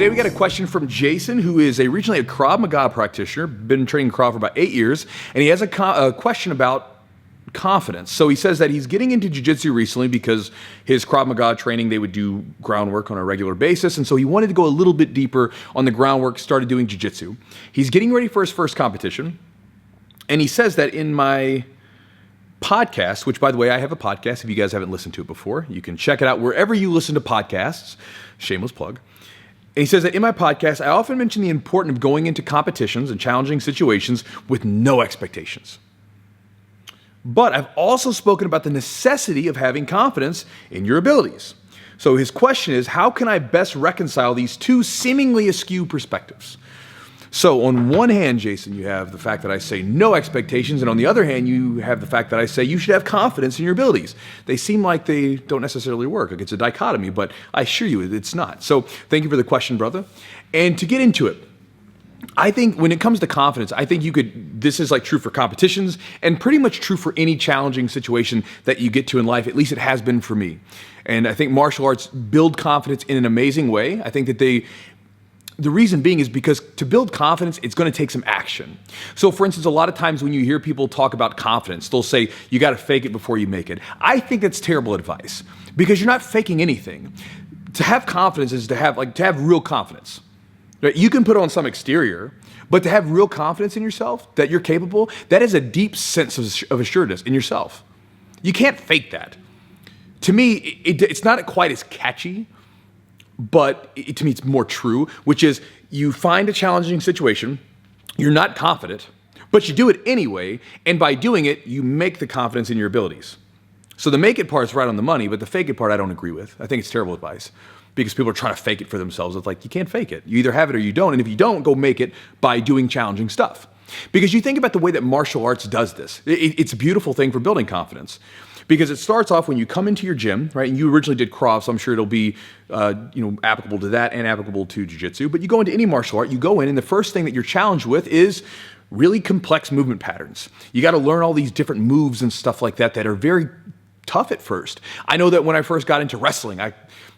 Today we got a question from Jason, who is originally a Krav Maga practitioner, been training Krav for about 8 years, and he has a question about confidence. So he says that he's getting into jiu-jitsu recently because his Krav Maga training, they would do groundwork on a regular basis, and so he wanted to go a little bit deeper on the groundwork, started doing jiu-jitsu. He's getting ready for his first competition, and he says that in my podcast, which by the way, I have a podcast, if you guys haven't listened to it before, you can check it out wherever you listen to podcasts, shameless plug. And he says that in my podcast, I often mention the importance of going into competitions and challenging situations with no expectations. But I've also spoken about the necessity of having confidence in your abilities. So his question is, how can I best reconcile these two seemingly askew perspectives? So on one hand, Jason, you have the fact that I say no expectations, and on the other hand, you have the fact that I say you should have confidence in your abilities. They seem like they don't necessarily work. Like it's a dichotomy, but I assure you it's not. So thank you for the question, brother. And to get into it, I think when it comes to confidence, I think this is like true for competitions and pretty much true for any challenging situation that you get to in life. At least it has been for me. And I think martial arts build confidence in an amazing way. I think that the reason being is because to build confidence, it's going to take some action. So for instance, a lot of times when you hear people talk about confidence, they'll say, you got to fake it before you make it. I think that's terrible advice because you're not faking anything. To have confidence is to have real confidence. Right? You can put on some exterior, but to have real confidence in yourself, that you're capable, that is a deep sense of assuredness in yourself. You can't fake that. To me, it's not quite as catchy, but to me it's more true, which is you find a challenging situation, you're not confident, but you do it anyway, and by doing it, you make the confidence in your abilities. So the make it part's right on the money, but the fake it part I don't agree with. I think it's terrible advice because people are trying to fake it for themselves. It's like, you can't fake it. You either have it or you don't, and if you don't, go make it by doing challenging stuff. Because you think about the way that martial arts does this. It's a beautiful thing for building confidence. Because it starts off when you come into your gym, right? And you originally did Krav, so I'm sure it'll be applicable to that and applicable to jiu-jitsu. But you go into any martial art, you go in, and the first thing that you're challenged with is really complex movement patterns. You got to learn all these different moves and stuff like that are very tough at first. I know that when I first got into wrestling, I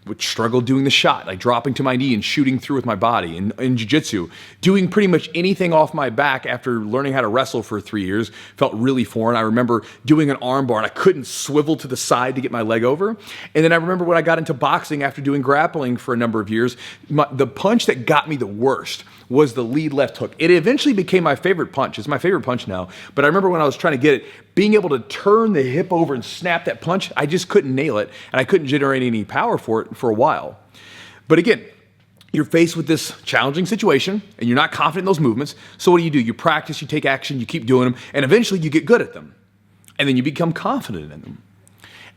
would struggle doing the shot, like dropping to my knee and shooting through with my body. And in jiu-jitsu, doing pretty much anything off my back after learning how to wrestle for 3 years felt really foreign. I remember doing an arm bar and I couldn't swivel to the side to get my leg over. And then I remember when I got into boxing after doing grappling for a number of years, the punch that got me the worst was the lead left hook. It eventually became my favorite punch. It's my favorite punch now. But I remember when I was trying to get it, being able to turn the hip over and snap that punch, I just couldn't nail it. And I couldn't generate any power for it for a while. But again, you're faced with this challenging situation and you're not confident in those movements. So what do? You practice, you take action, you keep doing them, and eventually you get good at them. And then you become confident in them.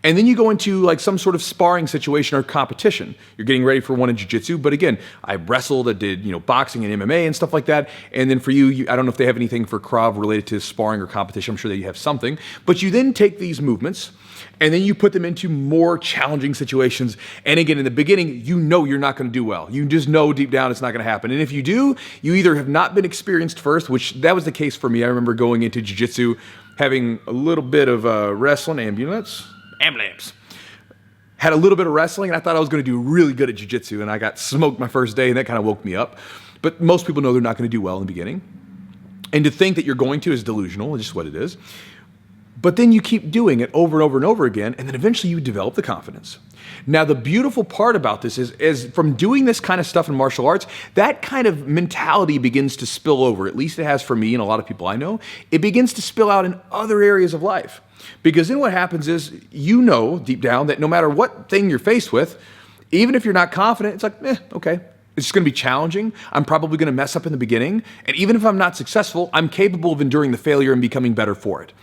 And then you go into like some sort of sparring situation or competition. You're getting ready for one in jiu-jitsu, but again, I wrestled, I did boxing and MMA and stuff like that. And then for you, I don't know if they have anything for Krav related to sparring or competition. I'm sure that you have something. But you then take these movements and then you put them into more challenging situations. And again, in the beginning, you know you're not going to do well. You just know deep down it's not going to happen. And if you do, you either have not been experienced first, which that was the case for me. I remember going into jiu-jitsu, having a little bit of wrestling ambulance. Had a little bit of wrestling, and I thought I was going to do really good at jiu-jitsu, and I got smoked my first day, and that kind of woke me up. But most people know they're not going to do well in the beginning. And to think that you're going to is delusional, it's just what it is. But then you keep doing it over and over and over again, and then eventually you develop the confidence. Now, the beautiful part about this is from doing this kind of stuff in martial arts, that kind of mentality begins to spill over. At least it has for me and a lot of people I know. It begins to spill out in other areas of life. Because then what happens is, you know deep down that no matter what thing you're faced with, even if you're not confident, it's like, okay. It's going to be challenging. I'm probably going to mess up in the beginning. And even if I'm not successful, I'm capable of enduring the failure and becoming better for it.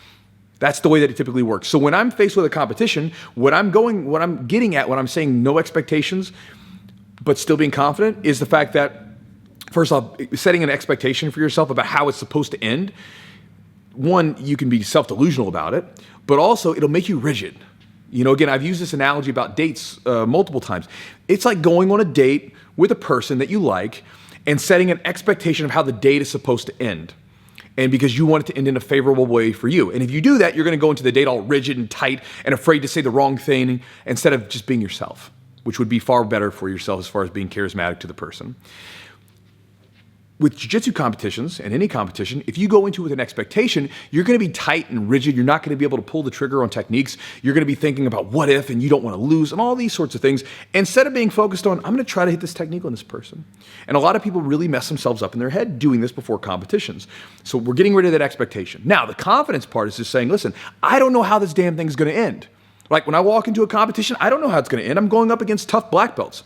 That's the way that it typically works. So when I'm faced with a competition, what I'm getting at when I'm saying no expectations, but still being confident, is the fact that, first off, setting an expectation for yourself about how it's supposed to end. One, you can be self-delusional about it, but also it'll make you rigid. Again, I've used this analogy about dates multiple times. It's like going on a date with a person that you like and setting an expectation of how the date is supposed to end. And because you want it to end in a favorable way for you. And if you do that, you're going to go into the date all rigid and tight and afraid to say the wrong thing instead of just being yourself. which would be far better for yourself as far as being charismatic to the person. With jiu-jitsu competitions and any competition, if you go into it with an expectation, you're going to be tight and rigid. You're not going to be able to pull the trigger on techniques. You're going to be thinking about what if, and you don't want to lose, and all these sorts of things. Instead of being focused on, I'm going to try to hit this technique on this person. And a lot of people really mess themselves up in their head doing this before competitions. So we're getting rid of that expectation. Now, the confidence part is just saying, listen, I don't know how this damn thing's going to end. Like when I walk into a competition, I don't know how it's going to end. I'm going up against tough black belts.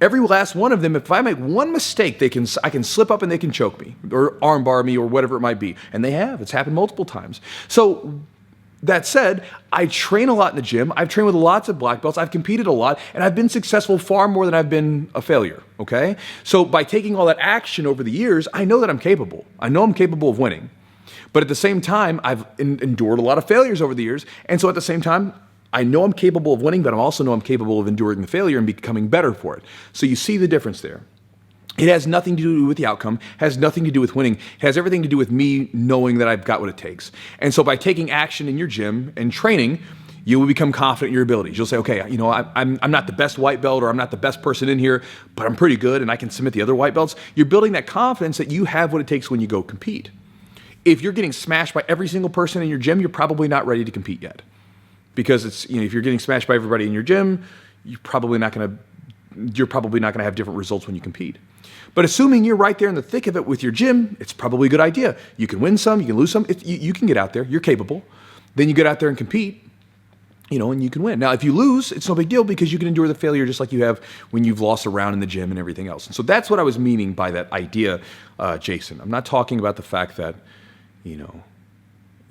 Every last one of them, if I make one mistake, I can slip up and they can choke me or armbar me or whatever it might be. And they have. It's happened multiple times. So that said, I train a lot in the gym. I've trained with lots of black belts. I've competed a lot, and I've been successful far more than I've been a failure, okay? So by taking all that action over the years, I know that I'm capable. I know I'm capable of winning. But at the same time, I've endured a lot of failures over the years. And so at the same time, I know I'm capable of winning, but I also know I'm capable of enduring the failure and becoming better for it. So you see the difference there. It has nothing to do with the outcome, has nothing to do with winning. It has everything to do with me knowing that I've got what it takes. And so by taking action in your gym and training, you will become confident in your abilities. You'll say, okay, you know, I'm not the best white belt or I'm not the best person in here, but I'm pretty good and I can submit the other white belts. You're building that confidence that you have what it takes when you go compete. If you're getting smashed by every single person in your gym, you're probably not ready to compete yet. Because it's, you know, if you're getting smashed by everybody in your gym, you're probably not going to have different results when you compete. But assuming you're right there in the thick of it with your gym, it's probably a good idea. You can win some, you can lose some. You can get out there. You're capable. Then you get out there and compete, you know, and you can win. Now, if you lose, it's no big deal because you can endure the failure just like you have when you've lost a round in the gym and everything else. And so that's what I was meaning by that idea, Jason. I'm not talking about the fact that, you know,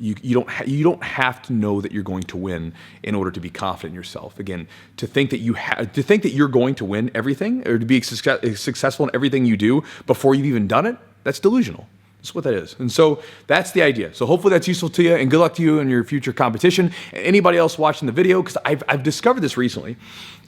you don't have to know that you're going to win in order to be confident in yourself. Again, to think that you're going to win everything or to be successful in everything you do before you've even done it, that's delusional. That's what that is. And so that's the idea. So hopefully that's useful to you, and good luck to you in your future competition. And anybody else watching the video, because I've discovered this recently.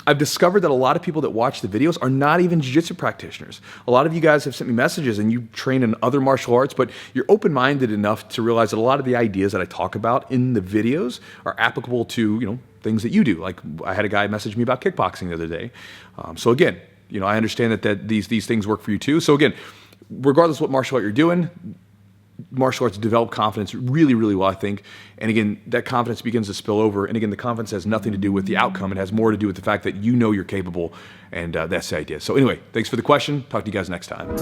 I've discovered that a lot of people that watch the videos are not even jiu-jitsu practitioners. A lot of you guys have sent me messages and you train in other martial arts, but you're open-minded enough to realize that a lot of the ideas that I talk about in the videos are applicable to, you know, things that you do. Like I had a guy message me about kickboxing the other day. So again, you know, I understand that these things work for you too. So again, regardless of what martial art you're doing, martial arts develop confidence really, really well, I think. And again, that confidence begins to spill over. And again, the confidence has nothing to do with the outcome. It has more to do with the fact that you know you're capable. And that's the idea. So anyway, thanks for the question. Talk to you guys next time.